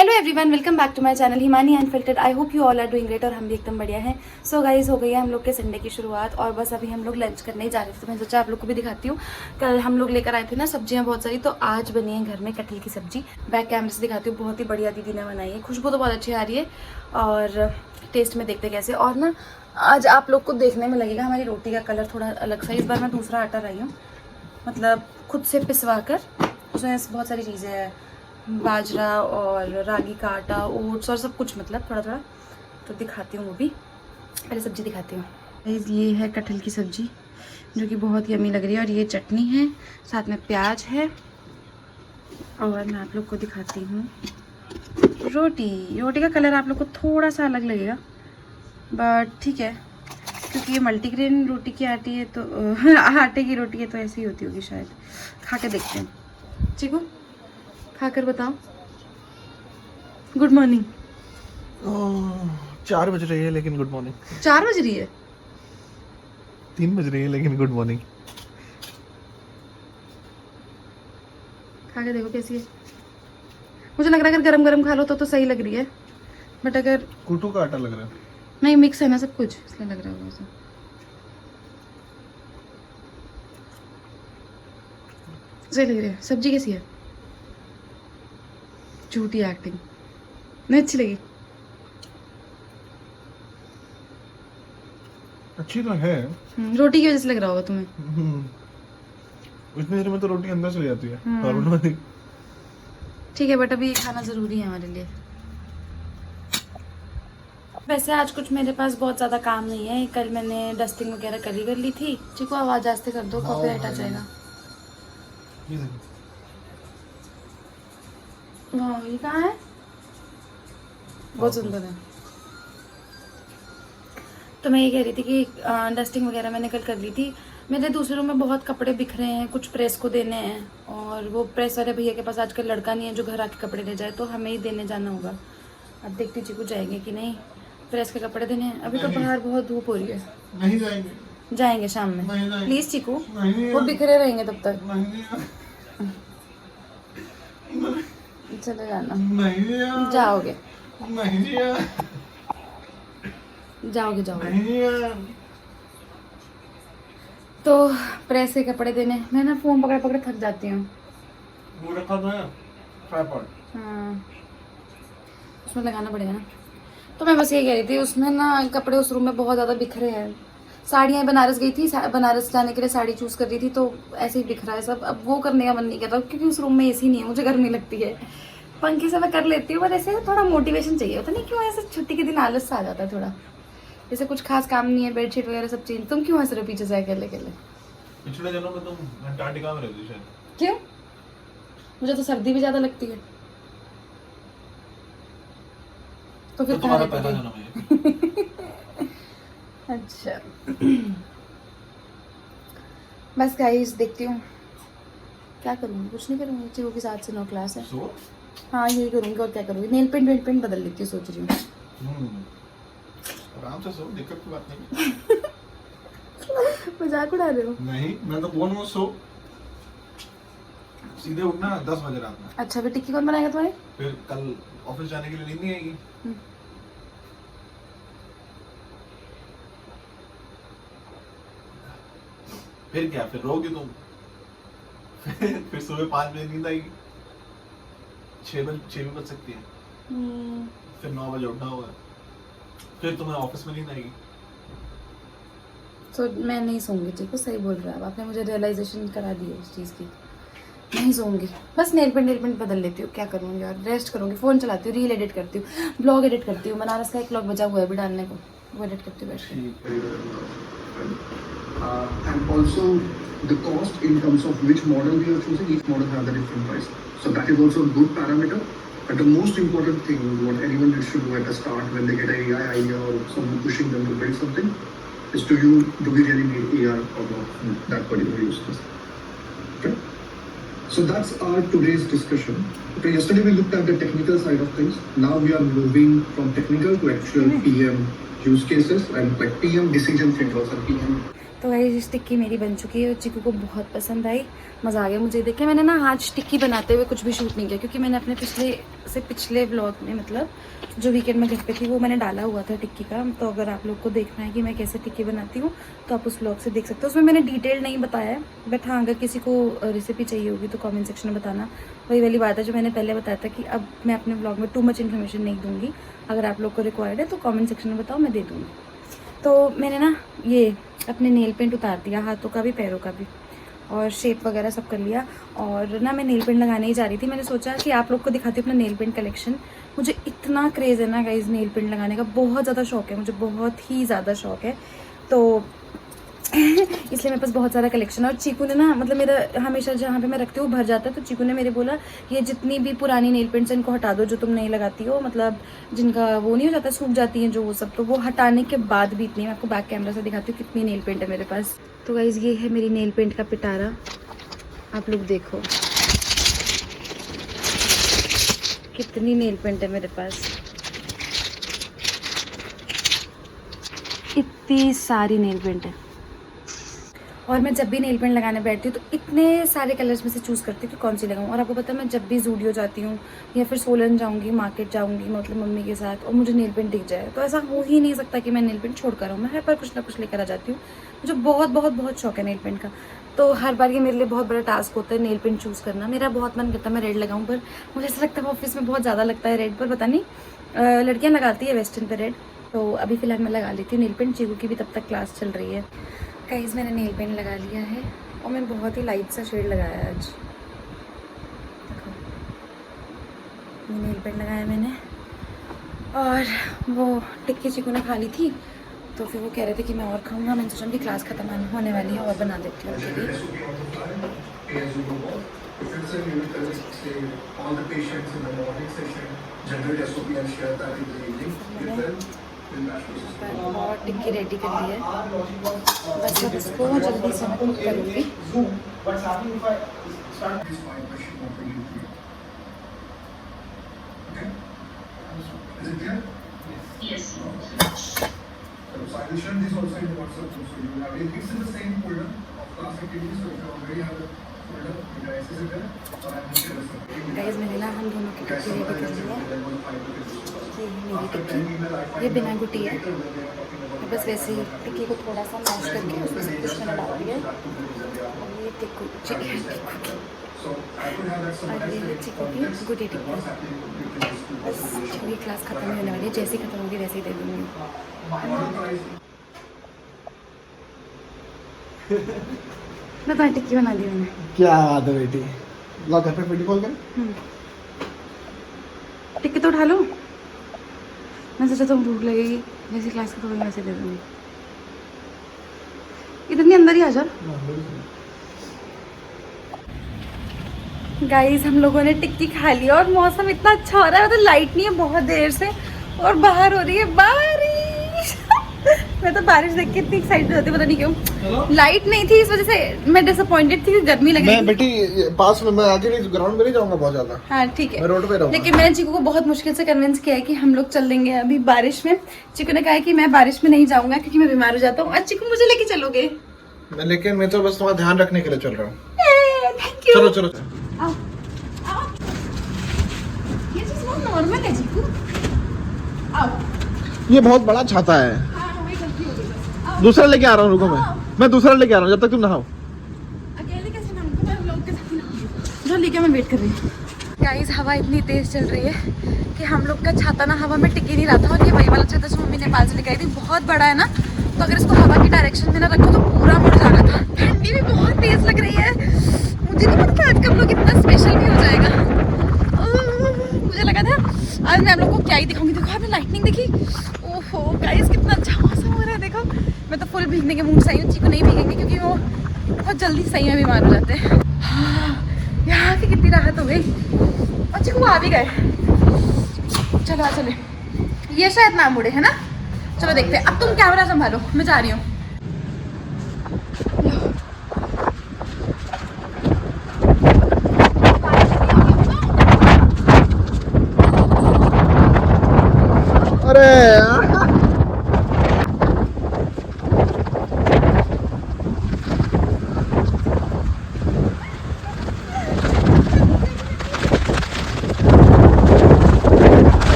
Hello everyone, welcome back to my channel Himani unfiltered. I hope you all are doing great और हम भी एकदम बढ़िया हैं। सो गाइस, हो गई है हम लोग के संडे की शुरुआत और बस अभी हम लोग लंच करने ही जा रहे थे। तो मैं सोचा आप लोग को भी दिखाती हूँ। कल हम लोग लेकर आए थे ना सब्जियाँ बहुत सारी, तो आज बनी है घर में कटहल की सब्जी। बैक कैमरे से दिखाती हूँ, बहुत ही बढ़िया दीदी ने बनाई है। खुशबू तो बहुत अच्छी आ रही है और टेस्ट में देखते कैसे। और ना आज आप लोग को देखने में लगेगा हमारी रोटी का कलर थोड़ा अलग सा। इस बार मैं दूसरा आटा लाई हूँ, मतलब खुद से पिसवा कर। उसमें बहुत सारी चीज़ें हैं, बाजरा और रागी का आटा, ओट्स और सब कुछ, मतलब थोड़ा थोड़ा। तो दिखाती हूँ, वो भी पहले सब्जी दिखाती हूँ। ये है कटहल की सब्जी जो कि बहुत यम्मी लग रही है, और ये चटनी है, साथ में प्याज है। और मैं आप लोग को दिखाती हूँ रोटी का कलर आप लोग को थोड़ा सा अलग लगेगा, बट ठीक है, क्योंकि ये मल्टीग्रेन रोटी की आटी है तो आटे की रोटी है तो ऐसी ही होती होगी शायद। खा के देखते हैं। चीकू, खाकर बताओ। Good morning. 4 बज रही है लेकिन गुड मॉर्निंग। 4 बज रही है? 3 बज रही है लेकिन गुड मॉर्निंग। खा के देखो कैसी है। मुझे लग रहा है अगर गरम गरम खा लो तो सही लग रही है, बट अगर कुटू का आटा लग रहा है। नहीं, मिक्स है ना सब कुछ, इसलिए लग रहा है वैसा। सही लग रही है। सब्जी कैसी है? झूठी एक्टिंग नहीं अच्छी लगी। अच्छी तो है। रोटी की वजह से लग रहा होगा तुम्हें। इतनी देर में तो रोटी अंदर चली जाती है। ठीक है, बट अभी खाना जरूरी है हमारे लिए। वैसे आज कुछ मेरे पास बहुत ज़्यादा काम नहीं है। कल मैंने डस्टिंग वगैरह कर ली थी। चिको आवाज़ आस्ते कर दो, कॉपीराइट आ जाएगा। वाह, ये कहाँ है? बहुत सुंदर है। तो मैं ये कह रही थी कि डस्टिंग वगैरह मैंने कल कर ली थी। मेरे दूसरे रूम में बहुत कपड़े बिखरे हैं, कुछ प्रेस को देने हैं, और वो प्रेस वाले भैया के पास आजकल लड़का नहीं है जो घर आके कपड़े ले जाए, तो हमें ही देने जाना होगा। अब देखती चिकू जाएंगे कि नहीं प्रेस के कपड़े देने हैं। अभी तो बाहर बहुत धूप हो रही है। नहीं जाएंगे। जाएंगे शाम में। प्लीज चिकू, नहीं, वो बिखरे रहेंगे तब तक। नहीं, चले जाना। नहीं जाओगे नहीं जाओगे जाओगे। नहीं। तो प्रेस के कपड़े देने, मैं ना फोन पकड़े पकड़े थक जाती हूँ। वो रखा तो है ट्राइपॉड। हाँ, उसमें लगाना पड़ेगा ना। तो मैं बस ये कह रही थी, उसमें ना कपड़े उस रूम में बहुत ज़्यादा बिखरे हैं। साड़ियाँ बनारस गई थी, बनारस जाने के लिए साड़ी चूज़ कर रही थी, तो ऐसे ही बिखरा है सब। अब वो करने का मन नहीं करता क्योंकि उस रूम में एसी नहीं है, मुझे गर्मी लगती है। पंखे से मैं कर लेती हूँ, पर ऐसे थोड़ा मोटिवेशन चाहिए होता नहीं, क्यों ऐसे छुट्टी के दिन आलस सा आ जाता है थोड़ा। जैसे कुछ खास काम नहीं है, बेडशीट वगैरह सब चेंज। तुम क्यों हंस रहे हो पीछे से अकेले अकेले? पिछले दिनों में तुम अंटार्कटिका में रहती शायद। क्यों? मुझे तो सर्दी भी ज़्यादा लगती है। तो फिर तुम्हारा पहला जन्म है। अच्छा। बस गाइस, देखती हूँ क्या करूँगी। कुछ नहीं करूँगी, चिको की 7 से 9 क्लास है। हाँ, यही करूँगी और क्या करूँगी। नेल पेंट बदल लेती हूँ, सोच रही हूँ। आराम से सो, दिक्कत की बात नहीं। मजाक उड़ा रहे हो? नहीं, मैं तो बोल रहा हूँ सो। सीधे उठना 10 बजे रात में। अच्छा, फिर टिक्की कौन बनाएगा तुम्हारी? फिर कल ऑफिस जाने के लिए नींद नहीं आएगी। फिर क्या, फिर रोगी तुम। फिर सुबह 5 बजे नींद आएगी, 6 भी बज सकती है। फिर 9 बजे उठना होगा, फिर तुम्हें ऑफिस में नींद आएगी। तो मैं नहीं सोऊंगी। ठीक है, सही बोल रहा है, आपने मुझे रियलाइजेशन करा दी है उस चीज़ की। नहीं सोऊंगी, बस नेल पेंट बदल लेती हूँ। क्या करूँगी यार, रेस्ट करूँगी, फ़ोन चलाती हूँ, रील एडिट करती हूँ, ब्लॉग एडिट करती हूँ। बनारस का एक ब्लॉग बचा हुआ है अभी डालने को, वो एडिट करती हूँ बैठ के। And also the cost in terms of which model we are choosing, each model has a different price. So that is also a good parameter. But the most important thing, what anyone should do at the start when they get an AI idea or someone pushing them to build something, is do we really need AR or not that particular use case? Okay. So that's our today's discussion. Okay, yesterday we looked at the technical side of things. Now we are moving from technical to actual PM use cases and like PM decision frameworks and PM तो guys टिक्की मेरी बन चुकी है और चिकू को बहुत पसंद आई, मज़ा आ गया मुझे देख के। मैंने ना आज टिक्की बनाते हुए कुछ भी शूट नहीं किया क्योंकि मैंने अपने पिछले व्लॉग में, मतलब जो वीकेंड में घर पे थी, वो मैंने डाला हुआ था टिक्की का। तो अगर आप लोग को देखना है कि मैं कैसे टिक्की बनाती हूँ तो आप उस व्लॉग से देख सकते हो। उसमें मैंने डिटेल नहीं बताया है, बट हाँ अगर किसी को रेसिपी चाहिए होगी तो कमेंट सेक्शन में बताना। वही वाली बात है जो मैंने पहले बताया था कि अब मैं अपने व्लॉग में टू मच इन्फॉर्मेशन नहीं दूँगी। अगर आप लोग को रिक्वायर्ड है तो कमेंट सेक्शन में बताओ, मैं दे दूँगी। तो मैंने ना ये अपने नेल पेंट उतार दिया, हाथों का भी पैरों का भी, और शेप वगैरह सब कर लिया। और ना मैं नेल पेंट लगाने ही जा रही थी। मैंने सोचा कि आप लोग को दिखाती हूँ अपना नेल पेंट कलेक्शन। मुझे इतना क्रेज़ है ना गाइस नेल पेंट लगाने का, बहुत ज़्यादा शौक है मुझे, बहुत ही ज़्यादा शौक है। तो इसलिए मेरे पास बहुत सारा कलेक्शन है। और चीकू ने ना, मतलब मेरा हमेशा जहाँ पे मैं रखती हूँ भर जाता है, तो चीकू ने मेरे बोला ये जितनी भी पुरानी नेल पेंट्स इनको हटा दो जो तुम नहीं लगाती हो, मतलब जिनका वो नहीं हो जाता, सूख जाती हैं जो, वो सब। तो वो हटाने के बाद भी इतनी, मैं आपको बैक कैमरा से दिखाती हूँ कितनी नेल पेंट है मेरे पास। तो गाइज़ ये है मेरी नेल पेंट का पिटारा, आप लोग देखो कितनी नेल पेंट है मेरे पास, इतनी सारी नेल पेंट है। और मैं जब भी नेल पेंट लगाने बैठती हूँ तो इतने सारे कलर्स में से चूज़ करती हूँ कि कौन सी लगाऊँ। और आपको पता है मैं जब भी जूडियो जाती हूँ या फिर सोलन जाऊँगी, मार्केट जाऊँगी, मतलब मम्मी के साथ, और मुझे नेल पेंट दिख जाए तो ऐसा हो ही नहीं सकता कि मैं नेल पेंट छोड़ कर आऊँ। मैं हर बार कुछ ना कुछ लेकर आ जाती हूँ। मुझे बहुत बहुत बहुत शौक है नेल पेंट का। तो हर बार ये मेरे लिए बहुत बड़ा टास्क होता है नेल पेंट चूज़ करना। मेरा बहुत मन करता है मैं रेड लगाऊँ, पर मुझे ऐसा लगता है ऑफिस में बहुत ज़्यादा लगता है रेड, पर पता नहीं लड़कियाँ लगाती है वेस्टर्न पे रेड। तो अभी फ़िलहाल मैं लगा लेती हूँ नेल पेंट। चीकू की भी तब तक क्लास चल रही है। गाइस मैंने नेल पेंट लगा लिया है और मैं बहुत ही लाइट सा शेड लगाया है आज। देखो ये नेल पेंट लगाया मैंने। और वो टिक्की चीकू ने खा ली थी तो फिर वो कह रहे थे कि मैं और खाऊंगा। मैंने सोचा कि क्लास ख़त्म होने वाली है और बना देती हूँ उनके लिए। और टिक्की रेडी कर ली है, बस अब इसको जल्दी से मैं कुक करूँगी। गाइस मैंने ना हम दोनों की टिक्की रेडी कर ली है। ये मेरी टिक्की, ये बिना गुटी है। बस वैसे ही टिक्की को थोड़ा सा मैश करके उसमें सब कुछ मैंने डाल दिया। और ये टिक्कू चिकन और ये चिकन की गुटी टिक्की। बस ये क्लास ख़त्म होने वाली है, जैसे ही ख़त्म होगी वैसे ही दे दूँगी। मैं तो टिक्की बना दी मैंने। क्या बात है बेटी, ला घर पे वीडियो कॉल कर। टिक्की तो उठा लो। मैं सोचा तुम भूख लगेगी, जैसे क्लास खत्म होगी वैसे दे दूँगी। इतनी अंदर ही आ जा। गाइस हम लोगों ने टिक्की खा ली और मौसम इतना अच्छा हो रहा है, मतलब लाइट नहीं है बहुत देर से और बाहर हो रही है बारिश। मैं तो बारिश देख के इतनी एक्साइटेड होती, पता नहीं क्यों। लाइट नहीं थी इस वजह से मैं डिसअपॉइंटेड थी, गर्मी लग रही थी। मैं बेटी पास में, मैं आगे नहीं, ग्राउंड में नहीं जाऊंगा बहुत ज्यादा। हाँ ठीक है, मैं रोड पे रहूंगा। लेकिन मैंने चीकू को बहुत मुश्किल से कन्विंस किया है कि हम लोग चल देंगे अभी बारिश में। चीकू ने कहा है कि मैं बारिश में नहीं जाऊंगा क्योंकि मैं बीमार हो जाता हूँ। चीकू मुझे लेके चलोगे? लेकिन मैं तो बस तुम्हारा ध्यान रखने के लिए चल रहा हूँ। Thank you. चलो चलो। आओ आओ, ये चीज बहुत नॉर्मल है चीकू। आओ। ये बहुत बड़ा छाता है। हाँ वही गलती हो गई बस। आओ। दूसरा लेके आ रहा हूँ, रुको मैं दूसरा लेके आ रहा हूँ जब तक तुम नहाओ। अकेले कैसे नहाऊंगी? मैं लोग के साथ नहाऊंगी। जो लेके मैं वेट कर रही हूँ। गाइस हवा इतनी तेज चल रही है कि हम लोग का छाता ना हवा में टिक ही नहीं रहा था। और ये वही वाला छाता जो मम्मी नेपाल से लेके आई थी, बहुत बड़ा है ना, तो अगर इसको हवा की डायरेक्शन में ना रखो तो पूरा मुड़ जाना था। ठंडी भी बहुत तेज लग रही है। मुझे नहीं पता आज का व्लॉग इतना स्पेशल भी हो जाएगा। मुझे लगा था आज मैं आप लोग को क्या ही दिखाऊंगी। देखो आपने लाइटनिंग देखी? ओहो गाइस कितना अच्छा मौसम हो रहा है। देखो मैं तो फुल भीगने के मूड से आई हूँ। चीकू नहीं भीगेंगे क्योंकि वो बहुत जल्दी सही में बीमार हो जाते हैं। यहाँ की कितनी राहत हो गई। और चीकू आ भी गए। चलो आ चले, ये शायद ना मुड़े है ना। चलो देखते हैं। अब तुम कैमरा संभालो, मैं जा रही हूँ। अरे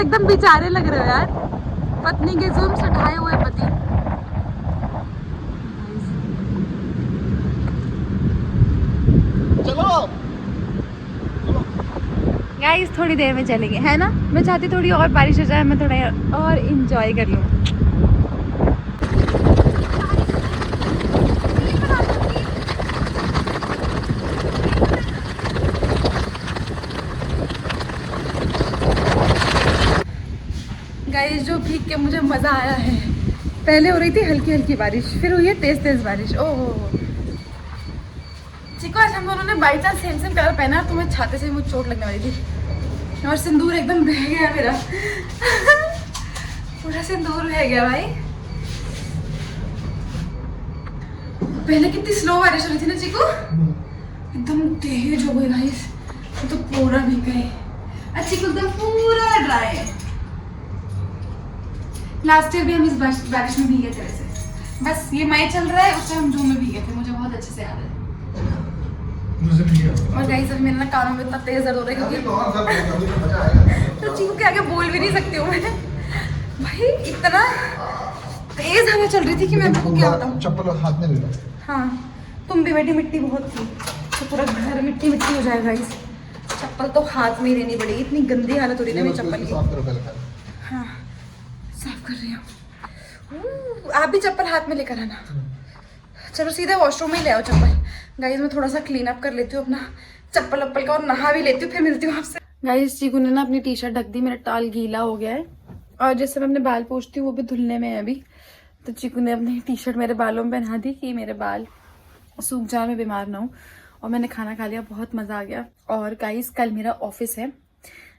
एकदम बेचारे लग रहे हो यार, पत्नी के जुल्म से ढाए हुए पति। चलो गाइस थोड़ी देर में चलेंगे, है ना? मैं चाहती थोड़ी और बारिश हो जाए, मैं थोड़ा और इंजॉय कर लूँ। गाइस जो भीग के मुझे मज़ा आया है, पहले हो रही थी हल्की हल्की बारिश, फिर हुई है तेज तेज बारिश। ओह चिको, आज हम दोनों ने by chance same same colour पहना, तुम्हें छाते से मुझे चोट लगने वाली थी और सिंदूर एकदम बह गया मेरा पूरा सिंदूर बह गया भाई। पहले कितनी स्लो बारिश हो रही थी ना चिको, एकदम तेज हो गई गाइस, तो पूरा भीग गए। अच्छी को एकदम पूरा ड्राई है। लास्ट ईयर भी हम इस बारिश में भीगे थे वैसे, बस ये मई चल रहा है, उस टाइम हम जून में भीगे थे, मुझे बहुत अच्छे से याद है। और गाइस अभी मेरे ना कानों में इतना तेज दर्द हो रहा है क्योंकि तो चीकू के आगे बोल भी नहीं सकती हूँ मैं भाई, इतना तेज हवा चल रही थी कि मैं आपको क्या बताऊँ। चप्पल हाथ में ले लो। हाँ तुम भी बैठी, मिट्टी बहुत थी तो पूरा घर मिट्टी मिट्टी हो जाएगा। इस चप्पल तो हाथ में ही लेनी पड़ेगी, इतनी गंदी हालत हो रही थी मेरी चप्पल की। हाँ साफ कर रही हूँ। आप भी चप्पल हाथ में लेकर आना। चलो सीधे वॉशरूम में ही ले आओ चप्पल। गाइस मैं थोड़ा सा क्लीन अप कर लेती हूँ अपना चप्पल वप्पल का और नहा भी लेती हूँ, फिर मिलती हूँ आपसे। गाइस चीकू ने ना अपनी टी शर्ट ढक दी, मेरा टाल गीला हो गया है और जैसे मैं अपने बाल पोंछती हूँ वो भी धुलने में है अभी, तो चीकू ने अपनी टी शर्ट मेरे बालों में पहना दी कि मेरे बाल सूख जाए, मैं बीमार ना हूँ। और मैंने खाना खा लिया, बहुत मज़ा आ गया। और गाइस कल मेरा ऑफिस है,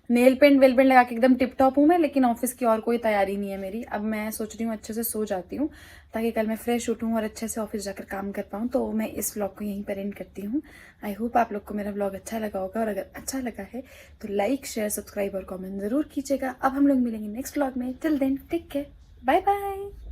नेल पेंट वेल पेंट लगा के एकदम टिप टॉप हूँ मैं, लेकिन ऑफिस की और कोई तैयारी नहीं है मेरी। अब मैं सोच रही हूँ अच्छे से सो जाती हूँ ताकि कल मैं फ्रेश उठूँ और अच्छे से ऑफिस जाकर काम कर पाऊँ। तो मैं इस व्लॉग को यहीं पर एंड करती हूँ। आई होप आप लोग को मेरा व्लॉग अच्छा लगा होगा, और अगर अच्छा लगा है तो लाइक शेयर सब्सक्राइब और कॉमेंट ज़रूर कीजिएगा। अब हम लोग मिलेंगे नेक्स्ट व्लॉग में। Till then take care, bye bye.